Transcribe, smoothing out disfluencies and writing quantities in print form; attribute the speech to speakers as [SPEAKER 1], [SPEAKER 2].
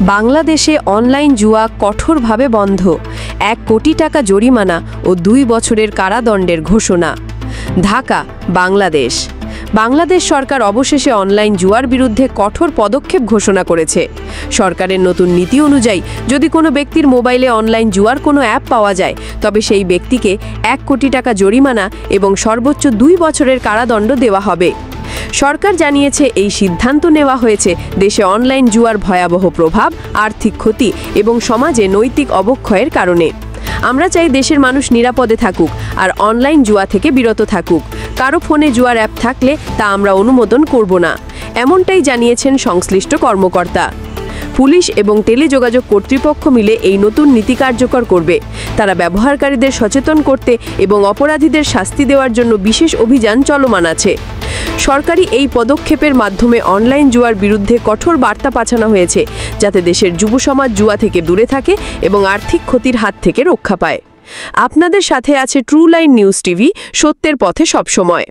[SPEAKER 1] বাংলাদেশে অনলাইন জুয়া কঠোরভাবে বন্ধ, 1 কোটি টাকা জরিমানা ও 2 বছরের কারাদণ্ডের ঘোষণা। ঢাকা, বাংলাদেশ। বাংলাদেশ সরকার অবশেষে অনলাইন জুয়ার বিরুদ্ধে কঠোর পদক্ষেপ ঘোষণা করেছে। সরকারের নতুন নীতি অনুযায়ী যদি কোনো ব্যক্তির মোবাইলে অনলাইন জুয়ার কোনো অ্যাপ পাওয়া যায়, তবে সেই ব্যক্তিকে 1 কোটি টাকা জরিমানা এবং সর্বোচ্চ 2 বছরের কারাদণ্ড দেওয়া হবে। সরকার জানিয়েছে, এই সিদ্ধান্ত নেওয়া হয়েছে দেশে অনলাইন জুয়ার ভয়াবহ প্রভাব, আর্থিক ক্ষতি এবং সমাজে নৈতিক অবক্ষয়ের কারণে। আমরা চাই দেশের মানুষ নিরাপদে থাকুক আর অনলাইন জুয়া থেকে বিরত থাকুক। কারো ফোনে জুয়ার অ্যাপ থাকলে তা আমরা অনুমোদন করব না, এমনটাই জানিয়েছেন সংশ্লিষ্ট কর্মকর্তা। পুলিশ এবং টেলিযোগাযোগ কর্তৃপক্ষ মিলে এই নতুন নীতি কার্যকর করবে। তারা ব্যবহারকারীদের সচেতন করতে এবং অপরাধীদের শাস্তি দেওয়ার জন্য বিশেষ অভিযান চলমান আছে। সরকারি এই পদক্ষেপের মাধ্যমে অনলাইন জুয়ার বিরুদ্ধে কঠোর বার্তা পাঠানো হয়েছে, যাতে দেশের যুব সমাজ জুয়া থেকে দূরে থাকে এবং আর্থিক ক্ষতির হাত থেকে রক্ষা পায়। আপনাদের সাথে আছে ট্রু লাইন নিউজ টিভি, সত্যের পথে সবসময়।